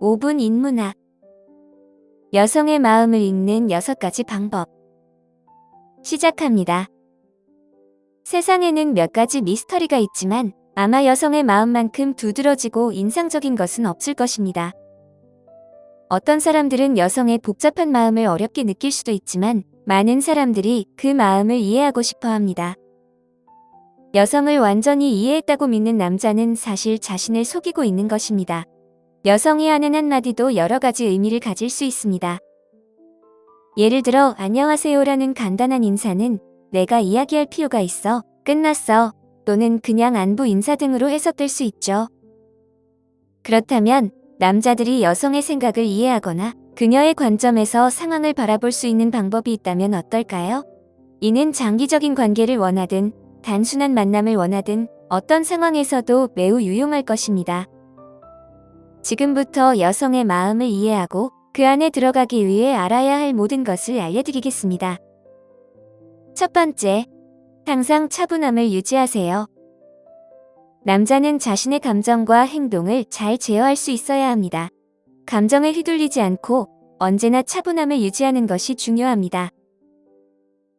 5분 인문학. 여성의 마음을 읽는 6가지 방법. 시작합니다. 세상에는 몇 가지 미스터리가 있지만 아마 여성의 마음만큼 두드러지고 인상적인 것은 없을 것입니다. 어떤 사람들은 여성의 복잡한 마음을 어렵게 느낄 수도 있지만 많은 사람들이 그 마음을 이해하고 싶어 합니다. 여성을 완전히 이해했다고 믿는 남자는 사실 자신을 속이고 있는 것입니다. 여성이 하는 한마디도 여러 가지 의미를 가질 수 있습니다. 예를 들어 안녕하세요라는 간단한 인사는 내가 이야기할 필요가 있어, 끝났어, 또는 그냥 안부 인사 등으로 해석될 수 있죠. 그렇다면 남자들이 여성의 생각을 이해하거나 그녀의 관점에서 상황을 바라볼 수 있는 방법이 있다면 어떨까요? 이는 장기적인 관계를 원하든 단순한 만남을 원하든 어떤 상황에서도 매우 유용할 것입니다. 지금부터 여성의 마음을 이해하고 그 안에 들어가기 위해 알아야 할 모든 것을 알려드리겠습니다. 첫 번째, 항상 차분함을 유지하세요. 남자는 자신의 감정과 행동을 잘 제어할 수 있어야 합니다. 감정에 휘둘리지 않고 언제나 차분함을 유지하는 것이 중요합니다.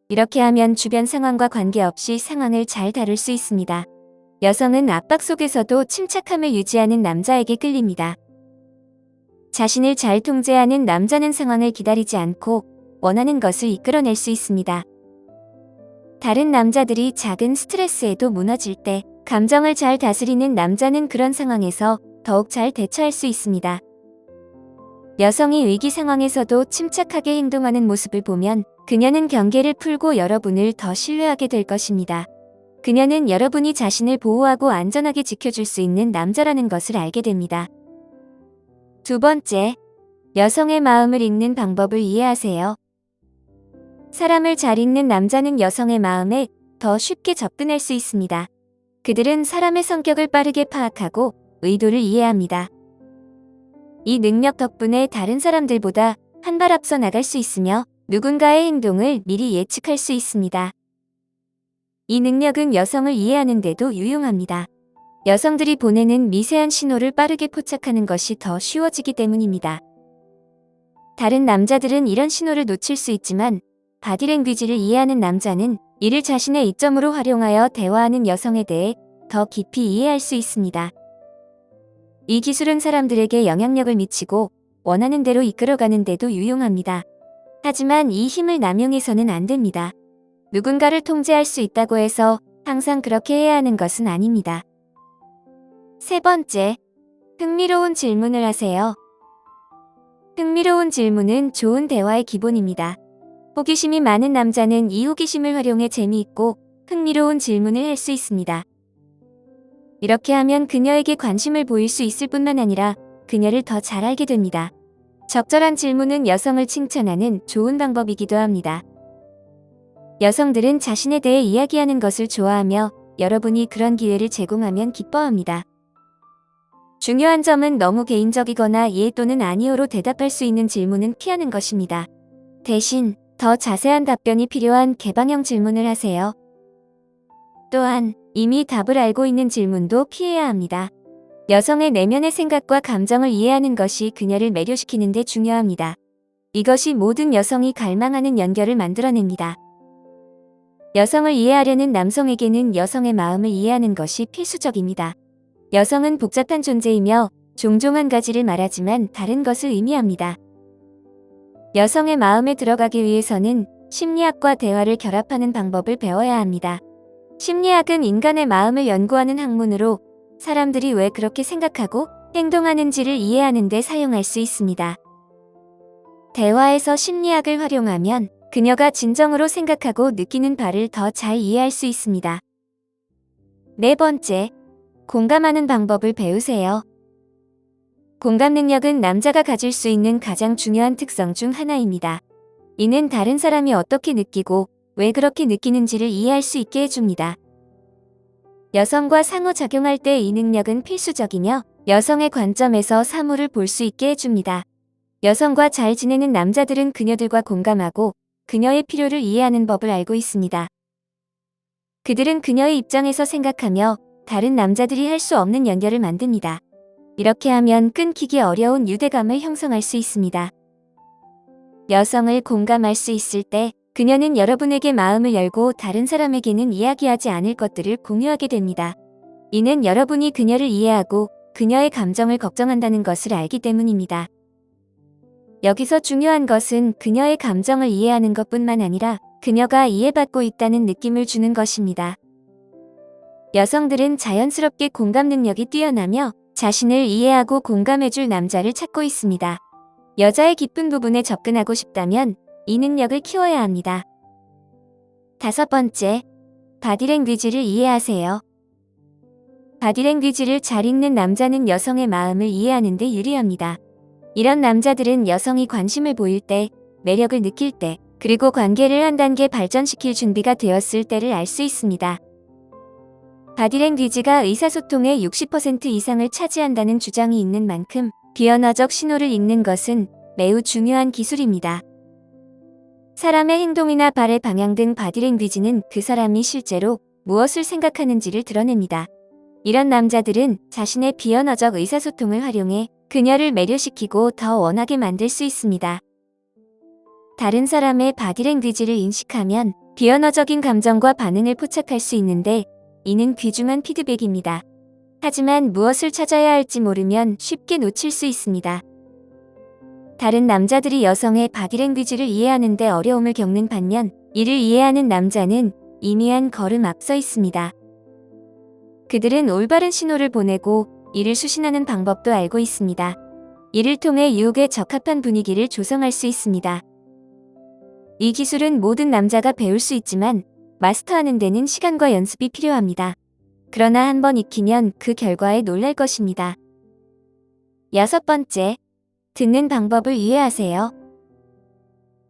이렇게 하면 주변 상황과 관계없이 상황을 잘 다룰 수 있습니다. 여성은 압박 속에서도 침착함을 유지하는 남자에게 끌립니다. 자신을 잘 통제하는 남자는 상황을 기다리지 않고 원하는 것을 이끌어낼 수 있습니다. 다른 남자들이 작은 스트레스에도 무너질 때 감정을 잘 다스리는 남자는 그런 상황에서 더욱 잘 대처할 수 있습니다. 여성이 위기 상황에서도 침착하게 행동하는 모습을 보면 그녀는 경계를 풀고 여러분을 더 신뢰하게 될 것입니다. 그녀는 여러분이 자신을 보호하고 안전하게 지켜줄 수 있는 남자라는 것을 알게 됩니다. 두 번째, 여성의 마음을 읽는 방법을 이해하세요. 사람을 잘 읽는 남자는 여성의 마음에 더 쉽게 접근할 수 있습니다. 그들은 사람의 성격을 빠르게 파악하고 의도를 이해합니다. 이 능력 덕분에 다른 사람들보다 한 발 앞서 나갈 수 있으며 누군가의 행동을 미리 예측할 수 있습니다. 이 능력은 여성을 이해하는 데도 유용합니다. 여성들이 보내는 미세한 신호를 빠르게 포착하는 것이 더 쉬워지기 때문입니다. 다른 남자들은 이런 신호를 놓칠 수 있지만 바디랭귀지를 이해하는 남자는 이를 자신의 이점으로 활용하여 대화하는 여성에 대해 더 깊이 이해할 수 있습니다. 이 기술은 사람들에게 영향력을 미치고 원하는 대로 이끌어가는 데도 유용합니다. 하지만 이 힘을 남용해서는 안 됩니다. 누군가를 통제할 수 있다고 해서 항상 그렇게 해야 하는 것은 아닙니다. 세 번째, 흥미로운 질문을 하세요. 흥미로운 질문은 좋은 대화의 기본입니다. 호기심이 많은 남자는 이 호기심을 활용해 재미있고 흥미로운 질문을 할 수 있습니다. 이렇게 하면 그녀에게 관심을 보일 수 있을 뿐만 아니라 그녀를 더 잘 알게 됩니다. 적절한 질문은 여성을 칭찬하는 좋은 방법이기도 합니다. 여성들은 자신에 대해 이야기하는 것을 좋아하며 여러분이 그런 기회를 제공하면 기뻐합니다. 중요한 점은 너무 개인적이거나 예 또는 아니오로 대답할 수 있는 질문은 피하는 것입니다. 대신 더 자세한 답변이 필요한 개방형 질문을 하세요. 또한 이미 답을 알고 있는 질문도 피해야 합니다. 여성의 내면의 생각과 감정을 이해하는 것이 그녀를 매료시키는 데 중요합니다. 이것이 모든 여성이 갈망하는 연결을 만들어냅니다. 여성을 이해하려는 남성에게는 여성의 마음을 이해하는 것이 필수적입니다. 여성은 복잡한 존재이며 종종 한 가지를 말하지만 다른 것을 의미합니다. 여성의 마음에 들어가기 위해서는 심리학과 대화를 결합하는 방법을 배워야 합니다. 심리학은 인간의 마음을 연구하는 학문으로 사람들이 왜 그렇게 생각하고 행동하는지를 이해하는 데 사용할 수 있습니다. 대화에서 심리학을 활용하면 그녀가 진정으로 생각하고 느끼는 바를 더 잘 이해할 수 있습니다. 네 번째, 공감하는 방법을 배우세요. 공감 능력은 남자가 가질 수 있는 가장 중요한 특성 중 하나입니다. 이는 다른 사람이 어떻게 느끼고 왜 그렇게 느끼는지를 이해할 수 있게 해줍니다. 여성과 상호작용할 때 이 능력은 필수적이며 여성의 관점에서 사물을 볼 수 있게 해줍니다. 여성과 잘 지내는 남자들은 그녀들과 공감하고 그녀의 필요를 이해하는 법을 알고 있습니다. 그들은 그녀의 입장에서 생각하며 다른 남자들이 할 수 없는 연결을 만듭니다. 이렇게 하면 끊기기 어려운 유대감을 형성할 수 있습니다. 여성을 공감할 수 있을 때 그녀는 여러분에게 마음을 열고 다른 사람에게는 이야기하지 않을 것들을 공유하게 됩니다. 이는 여러분이 그녀를 이해하고 그녀의 감정을 걱정한다는 것을 알기 때문입니다. 여기서 중요한 것은 그녀의 감정을 이해하는 것뿐만 아니라 그녀가 이해받고 있다는 느낌을 주는 것입니다. 여성들은 자연스럽게 공감 능력이 뛰어나며 자신을 이해하고 공감해줄 남자를 찾고 있습니다. 여자의 깊은 부분에 접근하고 싶다면 이 능력을 키워야 합니다. 5번째, 바디랭귀지를 이해하세요. 바디랭귀지를 잘 읽는 남자는 여성의 마음을 이해하는 데 유리합니다. 이런 남자들은 여성이 관심을 보일 때, 매력을 느낄 때, 그리고 관계를 한 단계 발전시킬 준비가 되었을 때를 알 수 있습니다. 바디랭귀지가 의사소통의 60% 이상을 차지한다는 주장이 있는 만큼 비언어적 신호를 읽는 것은 매우 중요한 기술입니다. 사람의 행동이나 발의 방향 등 바디랭귀지는 그 사람이 실제로 무엇을 생각하는지를 드러냅니다. 이런 남자들은 자신의 비언어적 의사소통을 활용해 그녀를 매료시키고 더 원하게 만들 수 있습니다. 다른 사람의 바디랭귀지를 인식하면 비언어적인 감정과 반응을 포착할 수 있는데 이는 귀중한 피드백입니다. 하지만 무엇을 찾아야 할지 모르면 쉽게 놓칠 수 있습니다. 다른 남자들이 여성의 바디랭귀지를 이해하는 데 어려움을 겪는 반면 이를 이해하는 남자는 이미 한 걸음 앞서 있습니다. 그들은 올바른 신호를 보내고 이를 수신하는 방법도 알고 있습니다. 이를 통해 유혹에 적합한 분위기를 조성할 수 있습니다. 이 기술은 모든 남자가 배울 수 있지만 마스터하는 데는 시간과 연습이 필요합니다. 그러나 한번 익히면 그 결과에 놀랄 것입니다. 6번째, 듣는 방법을 이해하세요.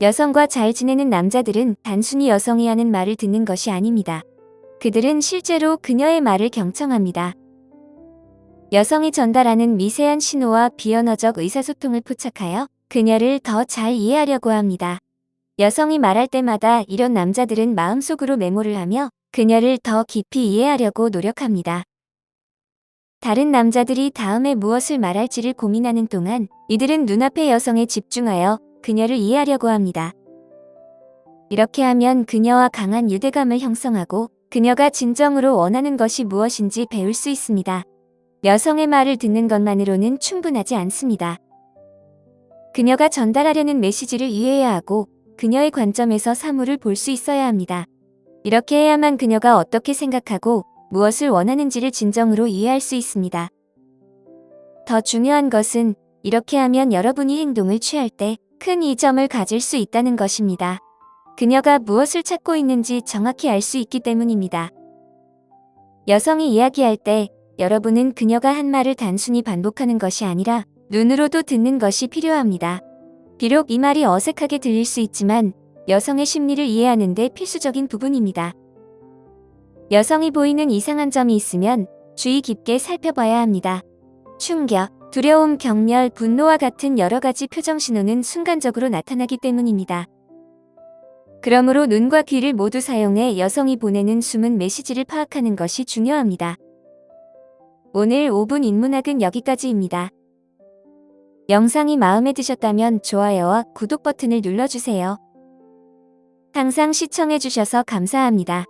여성과 잘 지내는 남자들은 단순히 여성이 하는 말을 듣는 것이 아닙니다. 그들은 실제로 그녀의 말을 경청합니다. 여성이 전달하는 미세한 신호와 비언어적 의사소통을 포착하여 그녀를 더 잘 이해하려고 합니다. 여성이 말할 때마다 이런 남자들은 마음속으로 메모를 하며 그녀를 더 깊이 이해하려고 노력합니다. 다른 남자들이 다음에 무엇을 말할지를 고민하는 동안 이들은 눈앞의 여성에 집중하여 그녀를 이해하려고 합니다. 이렇게 하면 그녀와 강한 유대감을 형성하고 그녀가 진정으로 원하는 것이 무엇인지 배울 수 있습니다. 여성의 말을 듣는 것만으로는 충분하지 않습니다. 그녀가 전달하려는 메시지를 이해해야 하고 그녀의 관점에서 사물을 볼 수 있어야 합니다. 이렇게 해야만 그녀가 어떻게 생각하고 무엇을 원하는지를 진정으로 이해할 수 있습니다. 더 중요한 것은 이렇게 하면 여러분이 행동을 취할 때 큰 이점을 가질 수 있다는 것입니다. 그녀가 무엇을 찾고 있는지 정확히 알 수 있기 때문입니다. 여성이 이야기할 때 여러분은 그녀가 한 말을 단순히 반복하는 것이 아니라 눈으로도 듣는 것이 필요합니다. 비록 이 말이 어색하게 들릴 수 있지만 여성의 심리를 이해하는 데 필수적인 부분입니다. 여성이 보이는 이상한 점이 있으면 주의 깊게 살펴봐야 합니다. 충격, 두려움, 경멸, 분노와 같은 여러 가지 표정 신호는 순간적으로 나타나기 때문입니다. 그러므로 눈과 귀를 모두 사용해 여성이 보내는 숨은 메시지를 파악하는 것이 중요합니다. 오늘 5분 인문학은 여기까지입니다. 영상이 마음에 드셨다면 좋아요와 구독 버튼을 눌러주세요. 항상 시청해주셔서 감사합니다.